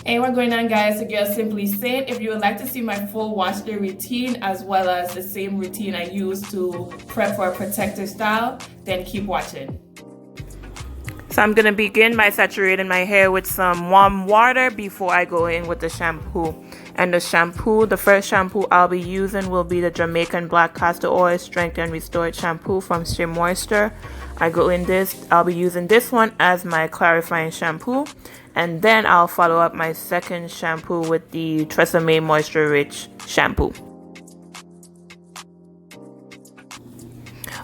Hey, what's going on, guys? The girl Simply Saint. If you would like to see my full wash day routine as well as the same routine I use to prep for a protective style, then keep watching. So I'm going to begin by saturating my hair with some warm water before I go in with the shampoo. And the first shampoo I'll be using will be the Jamaican Black Castor Oil Strength and Restored Shampoo from Shea Moisture. I'll be using this one as my clarifying shampoo. And then I'll follow up my second shampoo with the Tresemme Moisture Rich shampoo.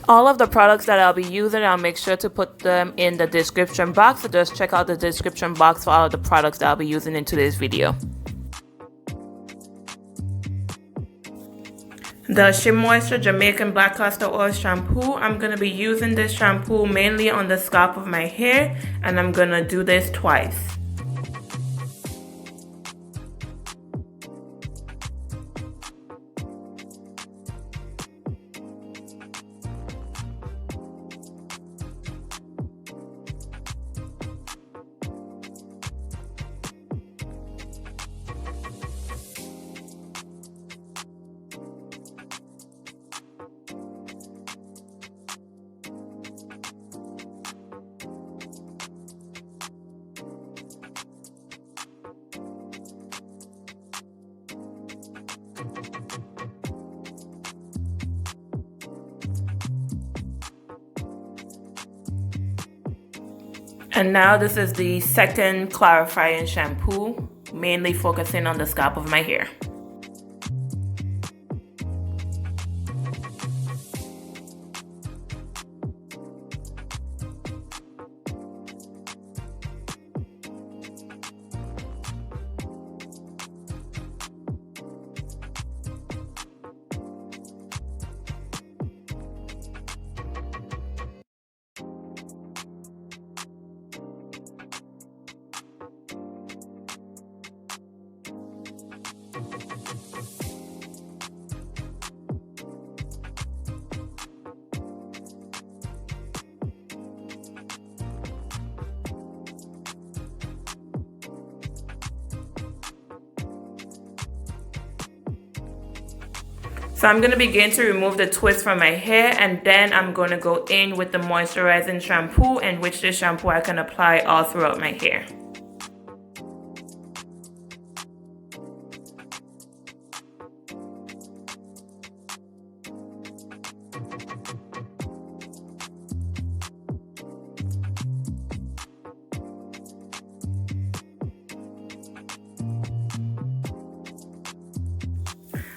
All of the products that I'll be using, I'll make sure to put them in the description box. So just check out the description box for all of the products that I'll be using in today's video. The Shea Moisture Jamaican Black Castor Oil Shampoo, I'm going to be using this shampoo mainly on the scalp of my hair, and I'm going to do this twice. And now this is the second clarifying shampoo, mainly focusing on the scalp of my hair. So I'm going to begin to remove the twist from my hair, and then I'm going to go in with the moisturizing shampoo, in which this shampoo I can apply all throughout my hair.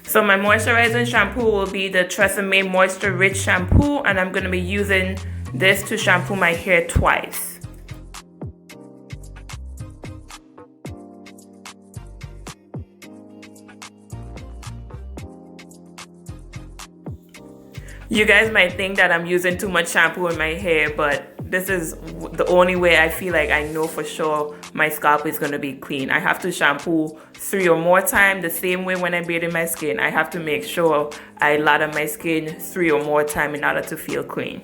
So my moisturizing shampoo will be the Tresemme Moisture Rich shampoo, and I'm going to be using this to shampoo my hair twice. You guys might think that I'm using too much shampoo in my hair, but this is the only way I feel like I know for sure my scalp is going to be clean. I have to shampoo 3 or more times, the same way when I'm bathing my skin. I have to make sure I lather my skin 3 or more times in order to feel clean.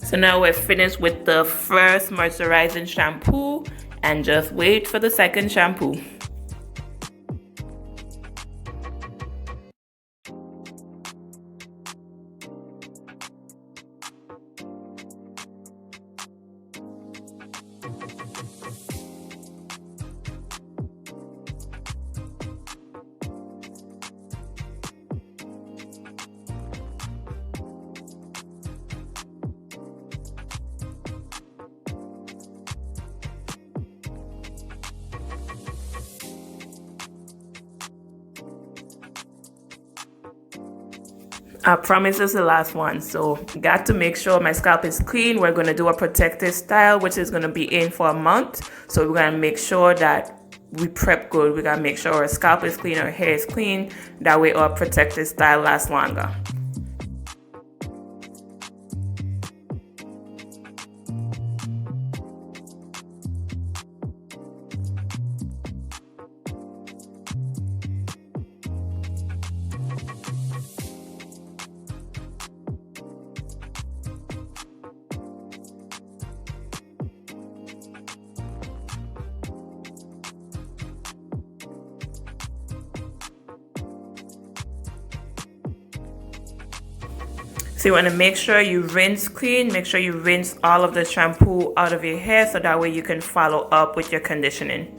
So now we're finished with the first moisturizing shampoo, and just wait for the second shampoo. I promise this is the last one, so got to make sure my scalp is clean. We're going to do a protective style, which is going to be in for a month. So we're going to make sure that we prep good. We gotta make sure our scalp is clean, our hair is clean. That way our protective style lasts longer. So you want to make sure you rinse clean, make sure you rinse all of the shampoo out of your hair so that way you can follow up with your conditioning.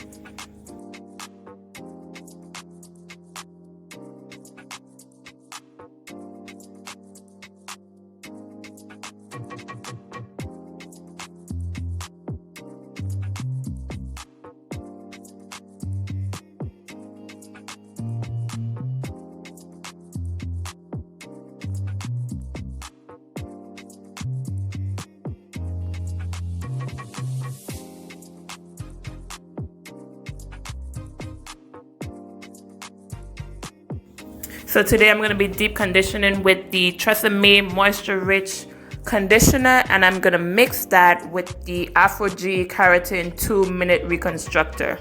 So today I'm going to be deep conditioning with the Tresemme Moisture Rich conditioner, and I'm going to mix that with the Aphogee Keratin 2-minute reconstructor.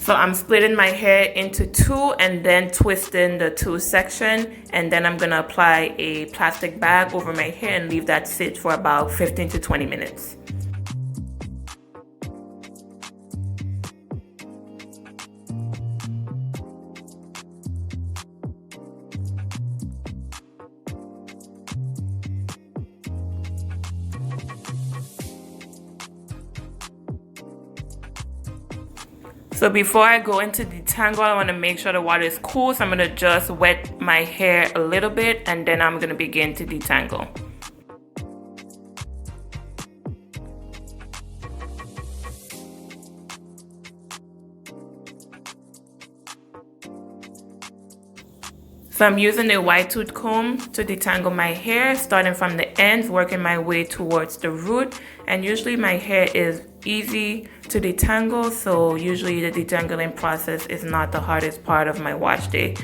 So I'm splitting my hair into two and then twisting the two section, and then I'm gonna apply a plastic bag over my hair and leave that sit for about 15 to 20 minutes. So before I go into detangle, I want to make sure the water is cool. So I'm going to just wet my hair a little bit and then I'm going to begin to detangle. So I'm using a wide tooth comb to detangle my hair, starting from the ends, working my way towards the root. And usually my hair is easy to detangle, so usually the detangling process is not the hardest part of my wash day.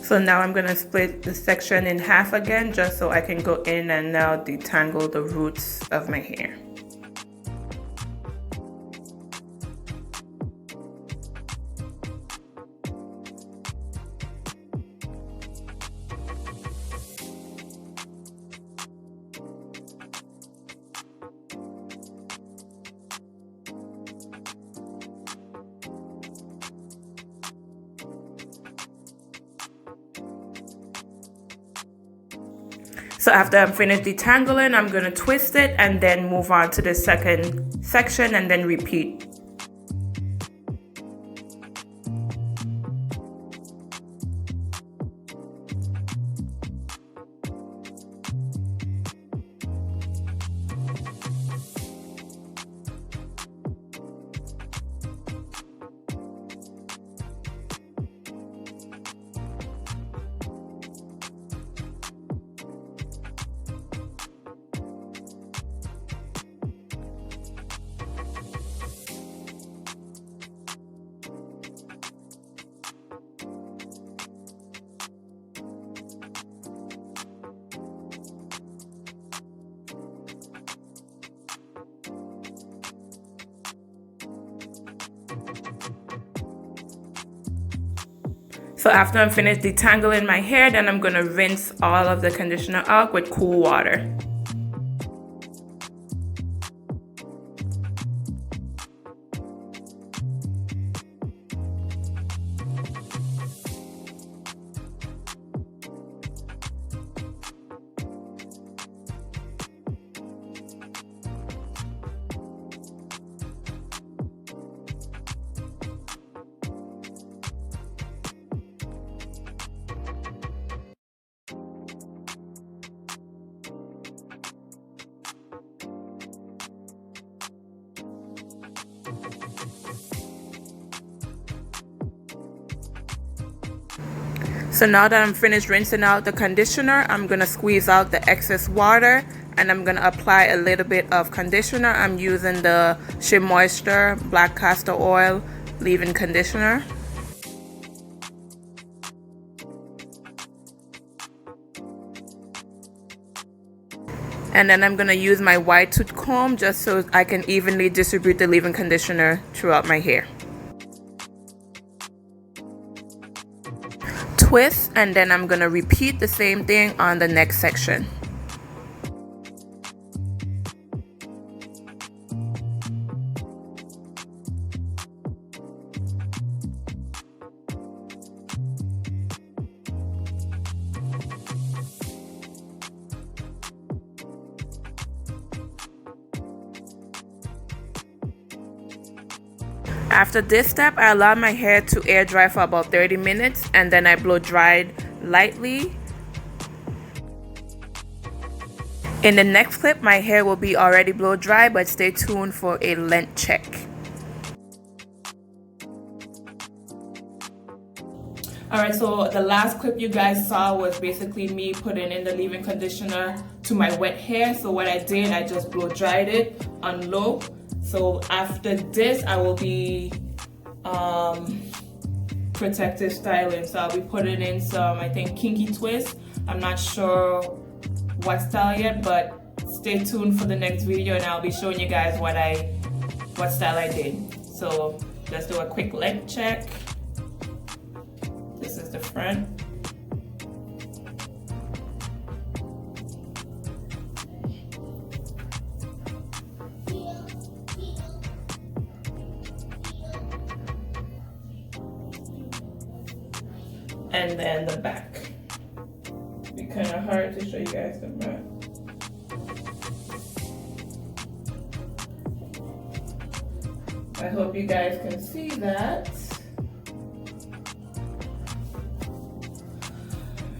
So now I'm going to split the section in half again, just so I can go in and now detangle the roots of my hair. So after I'm finished detangling, I'm going to twist it and then move on to the second section and then repeat. So after I'm finished detangling my hair, then I'm gonna rinse all of the conditioner out with cool water. So now that I'm finished rinsing out the conditioner, I'm going to squeeze out the excess water and I'm going to apply a little bit of conditioner. I'm using the Shea Moisture Black Castor Oil Leave-In Conditioner. And then I'm going to use my wide tooth comb just so I can evenly distribute the leave-in conditioner throughout my hair. Twist, and then I'm gonna repeat the same thing on the next section. After this step, I allow my hair to air dry for about 30 minutes and then I blow dried lightly. In the next clip, my hair will be already blow dry, but stay tuned for a length check. Alright, so the last clip you guys saw was basically me putting in the leave-in conditioner to my wet hair. So what I did, I just blow dried it on low. So after this, I will be protective styling. So I'll be putting in some, I think, Kinky twist. I'm not sure what style yet, but stay tuned for the next video and I'll be showing you guys what style I did. So let's do a quick length check. This is the front. And then the back. It'd be kind of hard to show you guys the back. I hope you guys can see that.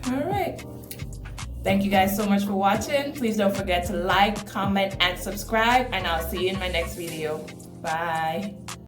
Alright. Thank you guys so much for watching. Please don't forget to like, comment, and subscribe, and I'll see you in my next video. Bye.